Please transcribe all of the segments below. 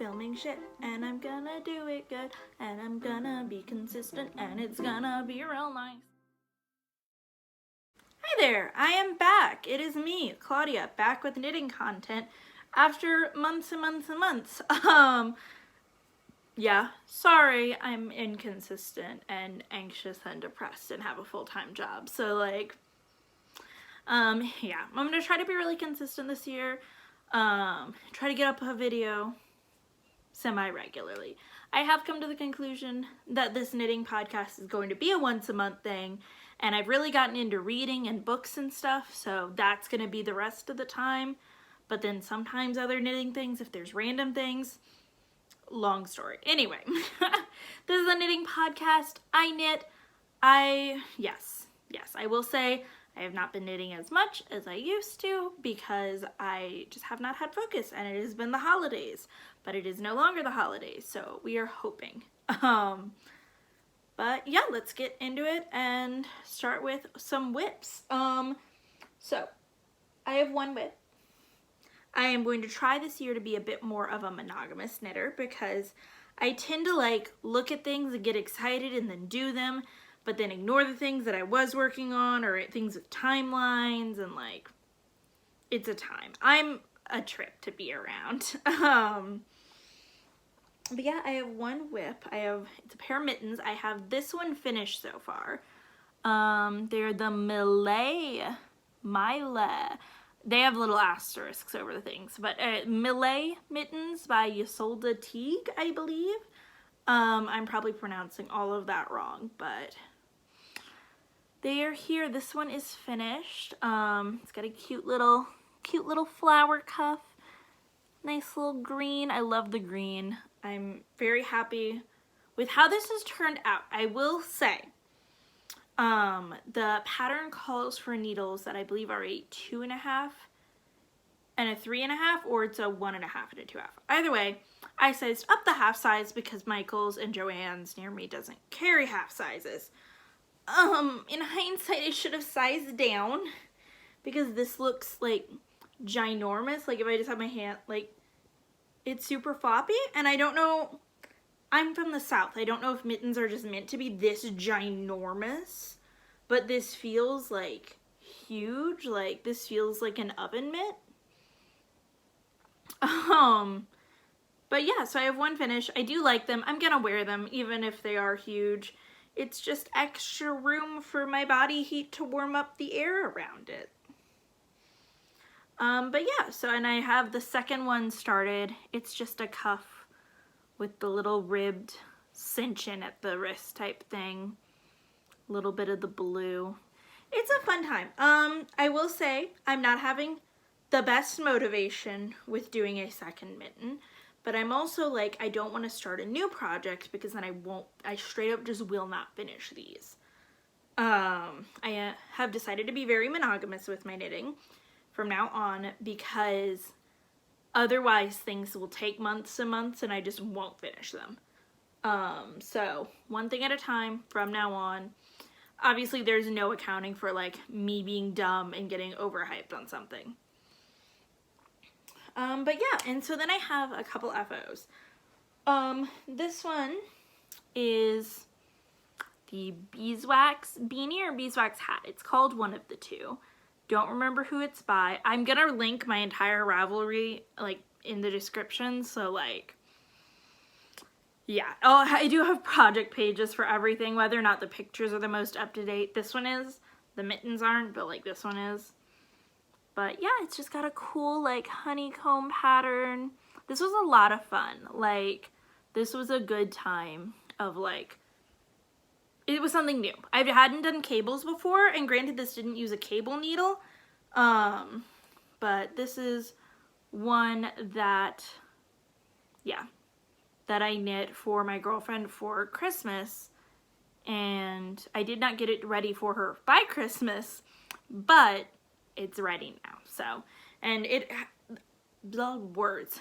filming shit, and I'm gonna do it good, and I'm gonna be consistent, and it's gonna be real nice. Hi there, I am back. It is me, Claudia, back with knitting content after months and months and months. Yeah, sorry, I'm inconsistent and anxious and depressed and have a full-time job. So yeah, I'm gonna try to be really consistent this year. Try to get up a video semi-regularly. I have come to the conclusion that this knitting podcast is going to be a once a month thing, and I've really gotten into reading and books and stuff, so that's going to be the rest of the time. But then sometimes other knitting things, if there's random things. Long story. Anyway, this is a knitting podcast. I knit. Yes, I will say I have not been knitting as much as I used to because I just have not had focus, and it has been the holidays, but it is no longer the holidays, so we are hoping. But yeah, let's get into it and start with some whips. So I have one whip. I am going to try this year to be a bit more of a monogamous knitter because I tend to look at things and get excited and then do them, but then ignore the things that I was working on or things with timelines, and it's a time. I'm a trip to be around. But yeah, I have one whip. It's a pair of mittens. I have this one finished so far. They're the Mille. They have little asterisks over the things, but Mille mittens by Ysolda Teague, I believe. I'm probably pronouncing all of that wrong, but they are here. This one is finished. It's got a cute little flower cuff. Nice little green. I love the green. I'm very happy with how this has turned out. I will say, the pattern calls for needles that I believe are a 2.5 and a 3.5, or it's a 1.5 and a 2.5. Either way, I sized up the half size because Michael's and Joann's near me doesn't carry half sizes. In hindsight, I should have sized down because this looks ginormous. If I just have my hand, it's super floppy, and I don't know, I'm from the South. I don't know if mittens are just meant to be this ginormous, but this feels huge. This feels like an oven mitt. But yeah, so I have one finish. I do like them. I'm gonna wear them even if they are huge. It's just extra room for my body heat to warm up the air around it. But yeah, and I have the second one started. It's just a cuff with the little ribbed cinch in at the wrist type thing. A little bit of the blue. It's a fun time. I will say I'm not having the best motivation with doing a second mitten, but I'm also I don't want to start a new project because then I straight up just will not finish these. I have decided to be very monogamous with my knitting from now on because otherwise things will take months and months and I just won't finish them. So one thing at a time from now on. Obviously there's no accounting for me being dumb and getting overhyped on something. But yeah, and so then I have a couple FOs. This one is the beeswax beanie or beeswax hat. It's called one of the two. Don't remember who it's by. I'm gonna link my entire Ravelry in the description, so yeah. Oh, I do have project pages for everything, whether or not the pictures are the most up to date. This one is. The mittens aren't, but this one is. But yeah, it's just got a cool honeycomb pattern. This was a lot of fun. This was a good time of it was something new. I hadn't done cables before, and granted this didn't use a cable needle, but this is one that, yeah, that I knit for my girlfriend for Christmas, and I did not get it ready for her by Christmas, but it's ready now. So, and the words,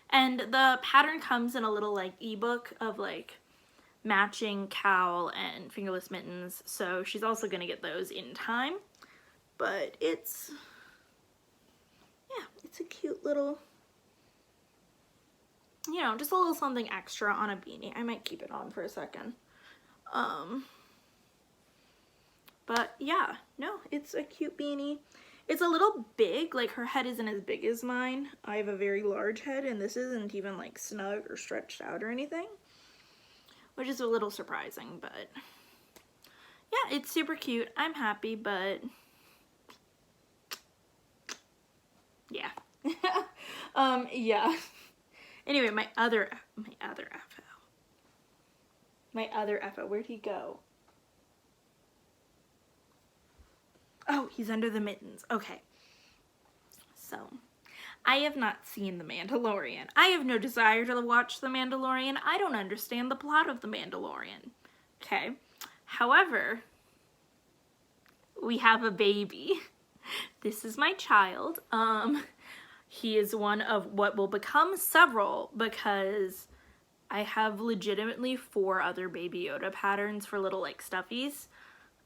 and the pattern comes in a little ebook of matching cowl and fingerless mittens, so she's also gonna get those in time. But it's a cute little, you know, just a little something extra on a beanie. I might keep it on for a second. But yeah, no, it's a cute beanie. It's a little big, like her head isn't as big as mine. I have a very large head and this isn't even like snug or stretched out or anything, which is a little surprising, but yeah, it's super cute. I'm happy, but yeah. Yeah. Anyway, my other FO, where'd he go? Oh, he's under the mittens. Okay. So, I have not seen The Mandalorian. I have no desire to watch The Mandalorian. I don't understand the plot of The Mandalorian. Okay. However, we have a baby. This is my child. He is one of what will become several because I have legitimately 4 other Baby Yoda patterns for little like stuffies.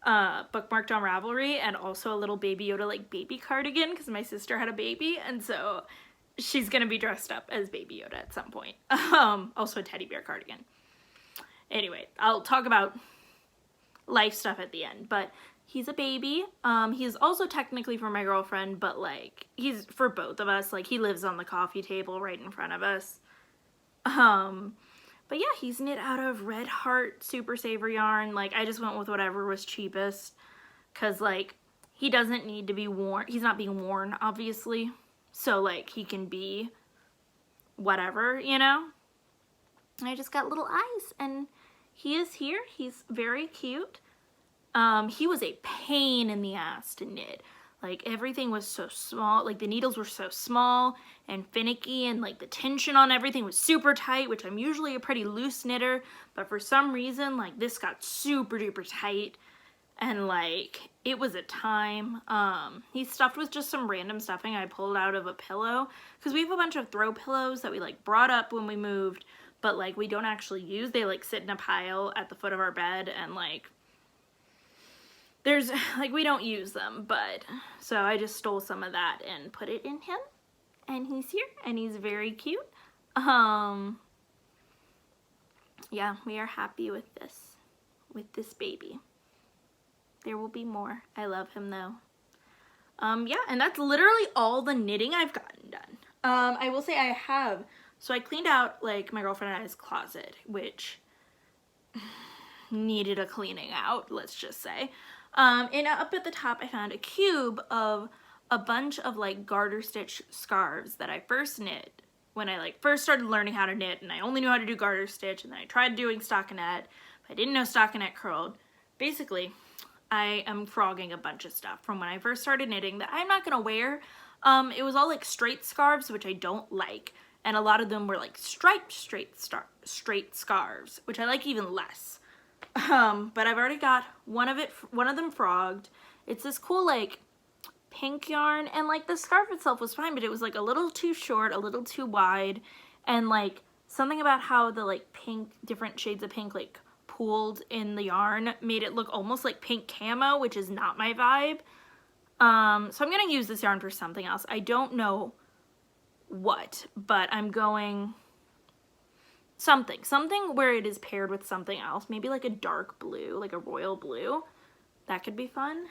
Bookmarked on Ravelry, and also a little Baby Yoda like baby cardigan because my sister had a baby, and so she's gonna be dressed up as Baby Yoda at some point. Also a teddy bear cardigan. Anyway, I'll talk about life stuff at the end, but he's a baby. He's also technically for my girlfriend, but like he's for both of us. Like he lives on the coffee table right in front of us. But yeah, he's knit out of Red Heart Super Saver yarn. Like, I just went with whatever was cheapest. Because, like, he doesn't need to be worn. He's not being worn, obviously. So, like, he can be whatever, you know? And I just got little eyes. And he is here. He's very cute. He was a pain in the ass to knit. Like, everything was so small. Like, the needles were so small and finicky, and, like, the tension on everything was super tight, which I'm usually a pretty loose knitter, but for some reason, like, this got super duper tight, and, like, it was a time. He's stuffed with just some random stuffing I pulled out of a pillow, because we have a bunch of throw pillows that we, like, brought up when we moved, but, like, we don't actually use. They, like, sit in a pile at the foot of our bed, and, like, there's, like, we don't use them, but, so I just stole some of that and put it in him, and he's here, and he's very cute. Yeah, we are happy with this baby. There will be more. I love him, though. Yeah, and that's literally all the knitting I've gotten done. I will say I have, so I cleaned out, like, my girlfriend and I's closet, which needed a cleaning out, let's just say. And up at the top I found a cube of a bunch of like garter stitch scarves that I first knit when I like first started learning how to knit, and I only knew how to do garter stitch, and then I tried doing stockinette, but I didn't know stockinette curled. Basically, I am frogging a bunch of stuff from when I first started knitting that I'm not gonna wear. It was all like straight scarves, which I don't like, and a lot of them were like striped straight scarves, which I like even less. But I've already got one of them frogged. It's this cool like pink yarn, and like the scarf itself was fine, but it was like a little too short, a little too wide, and like something about how the like pink, different shades of pink like pooled in the yarn made it look almost like pink camo, which is not my vibe. So I'm gonna use this yarn for something else. I don't know what, but I'm going something where it is paired with something else, maybe like a dark blue, like a royal blue. That could be fun.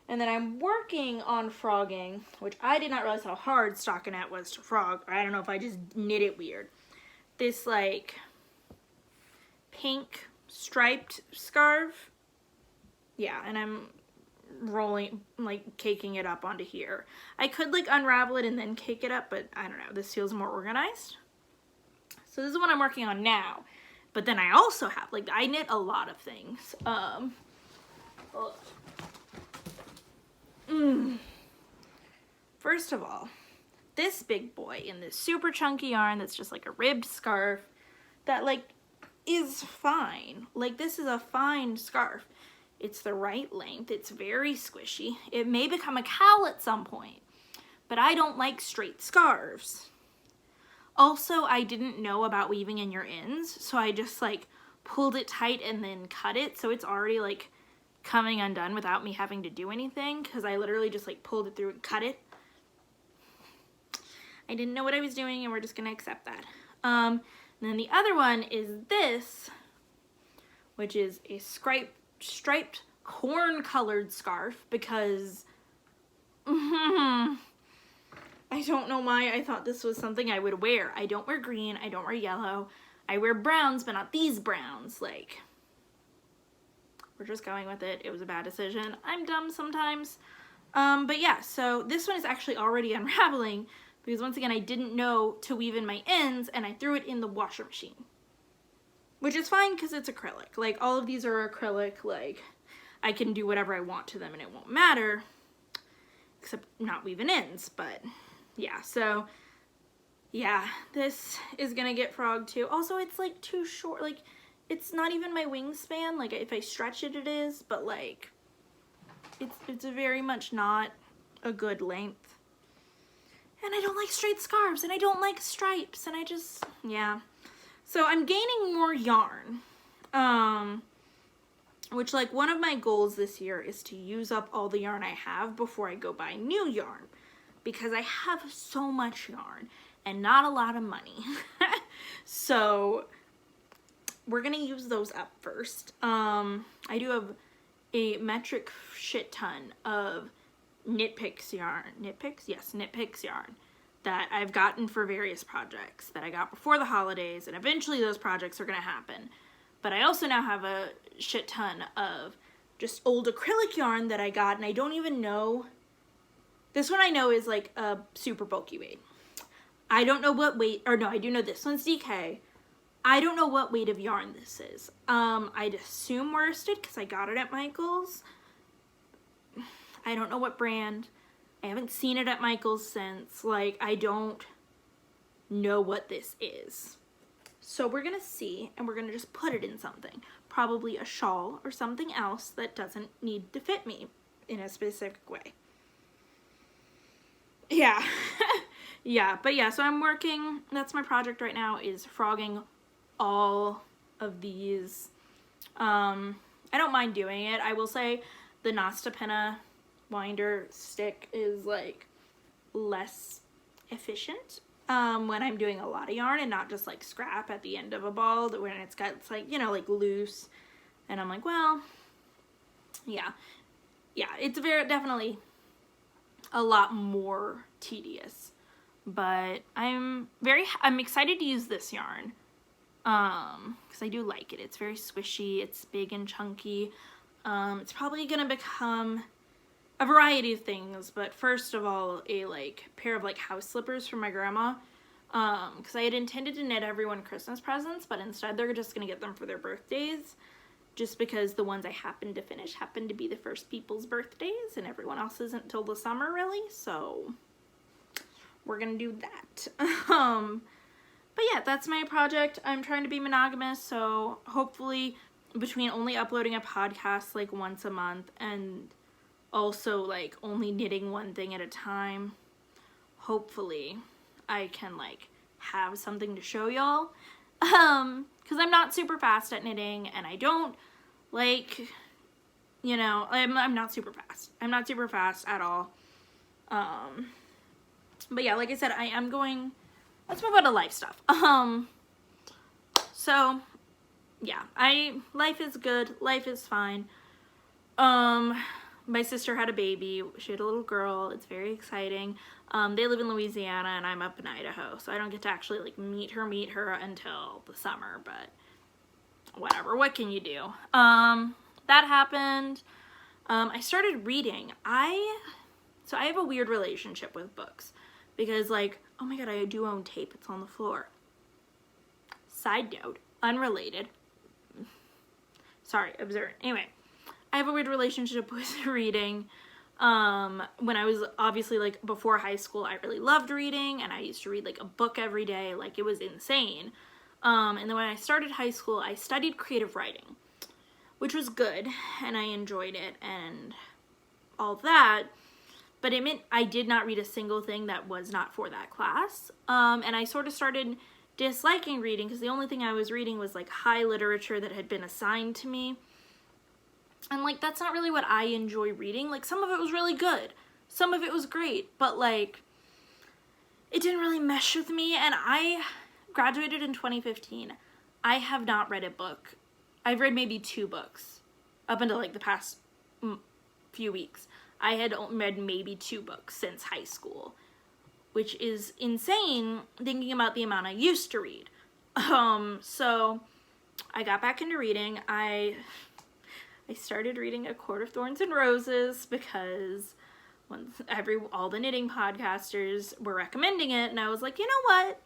And then I'm working on frogging, which I did not realize how hard stockinette was to frog. I don't know if I just knit it weird. This like pink striped scarf. Yeah, and I'm rolling, like caking it up onto here. I could like unravel it and then cake it up, but I don't know, this feels more organized. So this is what I'm working on now. But then I also have, like, I knit a lot of things. First of all, this big boy in this super chunky yarn that's just like a ribbed scarf that, like, is fine. Like, this is a fine scarf. It's the right length. It's very squishy. It may become a cowl at some point, but I don't like straight scarves. Also, I didn't know about weaving in your ends, so I just like pulled it tight and then cut it, so it's already like coming undone without me having to do anything, because I literally just like pulled it through and cut it. I didn't know what I was doing, and we're just gonna accept that. And then the other one is this, which is a striped corn-colored scarf, because I don't know why I thought this was something I would wear. I don't wear green, I don't wear yellow. I wear browns, but not these browns. Like, we're just going with it. It was a bad decision. I'm dumb sometimes. But yeah, so this one is actually already unraveling, because once again, I didn't know to weave in my ends, and I threw it in the washer machine. Which is fine, because it's acrylic. Like, all of these are acrylic. Like, I can do whatever I want to them, and it won't matter. Except not weaving ends, but yeah, so yeah, this is gonna get frogged too. Also, it's like too short, like it's not even my wingspan. Like, if I stretch it, it is, but like it's very much not a good length. And I don't like straight scarves, and I don't like stripes, and I just, yeah. So I'm gaining more yarn, which, like, one of my goals this year is to use up all the yarn I have before I go buy new yarn, because I have so much yarn and not a lot of money. So we're gonna use those up first. I do have a metric shit ton of Knit Picks yarn. Knit Picks? Yes, Knit Picks yarn that I've gotten for various projects that I got before the holidays, and eventually those projects are gonna happen. But I also now have a shit ton of just old acrylic yarn that I got, and I don't even know. This one I know is like a super bulky weight. I don't know what weight, or no, I do know this one's DK. I don't know what weight of yarn this is. I'd assume worsted because I got it at Michael's. I don't know what brand. I haven't seen it at Michael's since. Like, I don't know what this is. So we're gonna see, and we're gonna just put it in something. Probably a shawl or something else that doesn't need to fit me in a specific way. Yeah. Yeah, but yeah, so I'm working, that's my project right now, is frogging all of these. I don't mind doing it. I will say the Nasta Penna winder stick is like less efficient when I'm doing a lot of yarn and not just like scrap at the end of a ball, that when it's like, you know, like loose, and I'm like, well, yeah, it's definitely a lot more tedious, but I'm excited to use this yarn because I do like it. It's very squishy, it's big and chunky. It's probably gonna become a variety of things, but first of all, a like pair of like house slippers from my grandma, because I had intended to knit everyone Christmas presents, but instead they're just gonna get them for their birthdays, just because the ones I happened to finish happened to be the first people's birthdays, and everyone else isn't till the summer really, so we're gonna do that. But yeah, that's my project. I'm trying to be monogamous, so hopefully between only uploading a podcast like once a month and also like only knitting one thing at a time, hopefully I can like have something to show y'all, because I'm not super fast at knitting, and I don't like, you know, I'm not super fast. I'm not super fast at all. But yeah, like I said, I am going, let's move on to life stuff. So yeah, life is good, life is fine. My sister had a baby. She had a little girl. It's very exciting. They live in Louisiana and I'm up in Idaho, so I don't get to actually like meet her until the summer, but whatever, what can you do? That happened. I started reading. So I have a weird relationship with books, because like, oh my god, I do own tape. It's on the floor. Side note, unrelated. Sorry, observant. Anyway, I have a weird relationship with reading. When I was obviously like before high school, I really loved reading, and I used to read like a book every day. Like, it was insane. And then when I started high school, I studied creative writing, which was good, and I enjoyed it and all that. But it meant I did not read a single thing that was not for that class. And I sort of started disliking reading because the only thing I was reading was like high literature that had been assigned to me. And like, that's not really what I enjoy reading. Like, some of it was really good, some of it was great, but like, it didn't really mesh with me, and I graduated in 2015. I have not read a book. I've read maybe 2 books up until like the past few weeks. I had read maybe 2 books since high school, which is insane thinking about the amount I used to read. So I got back into reading. I started reading A Court of Thorns and Roses because all the knitting podcasters were recommending it, and I was like, you know what?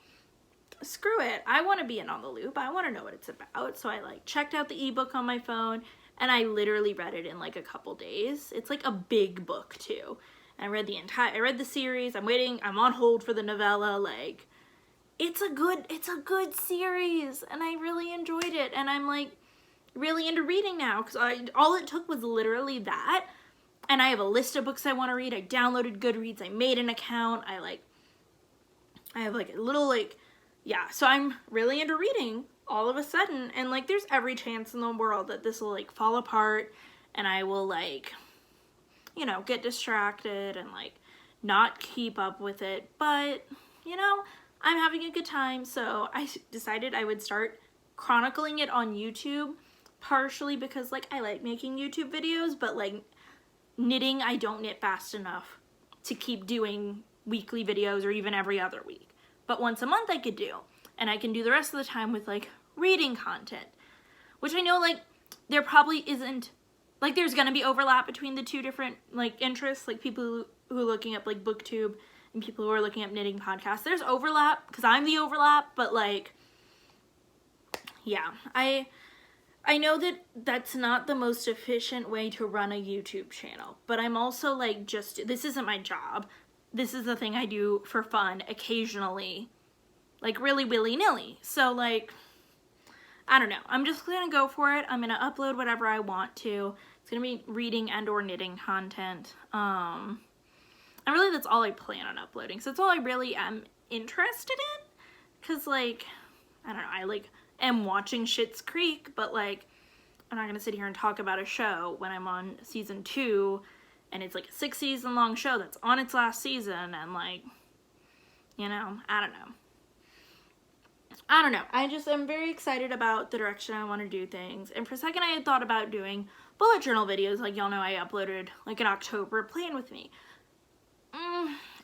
Screw it. I want to be in on the loop. I want to know what it's about. So I like checked out the ebook on my phone, and I literally read it in like a couple days. It's like a big book too. And I read the series. I'm on hold for the novella. Like, it's a good series, and I really enjoyed it, and I'm like really into reading now because all it took was literally that, and I have a list of books I want to read. I downloaded Goodreads. I made an account. I have like a little like, yeah, so I'm really into reading all of a sudden, and like there's every chance in the world that this will like fall apart and I will like, you know, get distracted and like not keep up with it, but you know, I'm having a good time, so I decided I would start chronicling it on YouTube, partially because like I like making YouTube videos, but like knitting, I don't knit fast enough to keep doing weekly videos or even every other week. But once a month I could do, and I can do the rest of the time with like reading content, which I know like there probably isn't, like there's gonna be overlap between the 2 different like interests, like people who are looking up like BookTube and people who are looking up knitting podcasts. There's overlap because I'm the overlap, but like, yeah, I know that that's not the most efficient way to run a YouTube channel, but I'm also like, this isn't my job. This is the thing I do for fun occasionally, like really willy-nilly. So like, I don't know. I'm just gonna go for it. I'm gonna upload whatever I want to. It's gonna be reading and or knitting content. And really that's all I plan on uploading. So it's all I really am interested in. Cause like, I don't know, I like am watching Schitt's Creek, but like, I'm not gonna sit here and talk about a show when I'm on season 2 and it's like a 6-season long show that's on its last season, and like, you know, I don't know. I just am very excited about the direction I want to do things. And for a second I had thought about doing bullet journal videos, like y'all know I uploaded like in October, Plan With Me.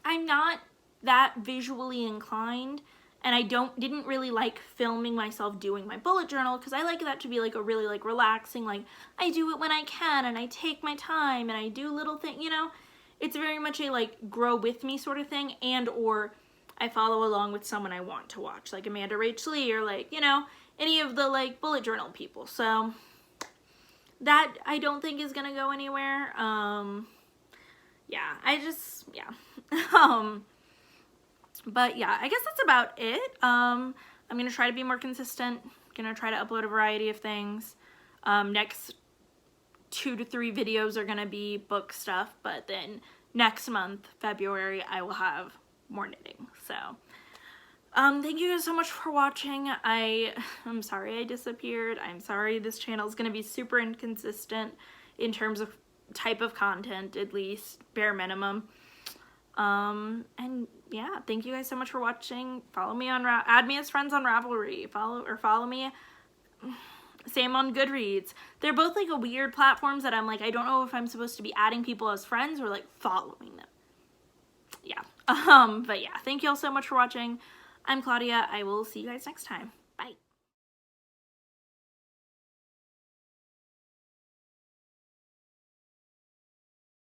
I'm not that visually inclined, and I didn't really like filming myself doing my bullet journal because I like that to be like a really like relaxing, like I do it when I can and I take my time and I do little things, you know. It's very much a like grow with me sort of thing, and or I follow along with someone I want to watch, like Amanda Rach Lee or like, you know, any of the like bullet journal people. So that I don't think is gonna go anywhere. But yeah, I guess that's about it. I'm gonna try to be more consistent. Gonna try to upload a variety of things. Next 2 to 3 videos are gonna be book stuff, but then next month, February, I will have more knitting. So thank you guys so much for watching. I'm sorry I disappeared. I'm sorry this channel is gonna be super inconsistent in terms of type of content, at least bare minimum. And yeah, thank you guys so much for watching. Follow me on add me as friends on Ravelry. Follow me. Same on Goodreads. They're both like a weird platforms that I'm like, I don't know if I'm supposed to be adding people as friends or like following them. Yeah. But yeah, thank you all so much for watching. I'm Claudia. I will see you guys next time.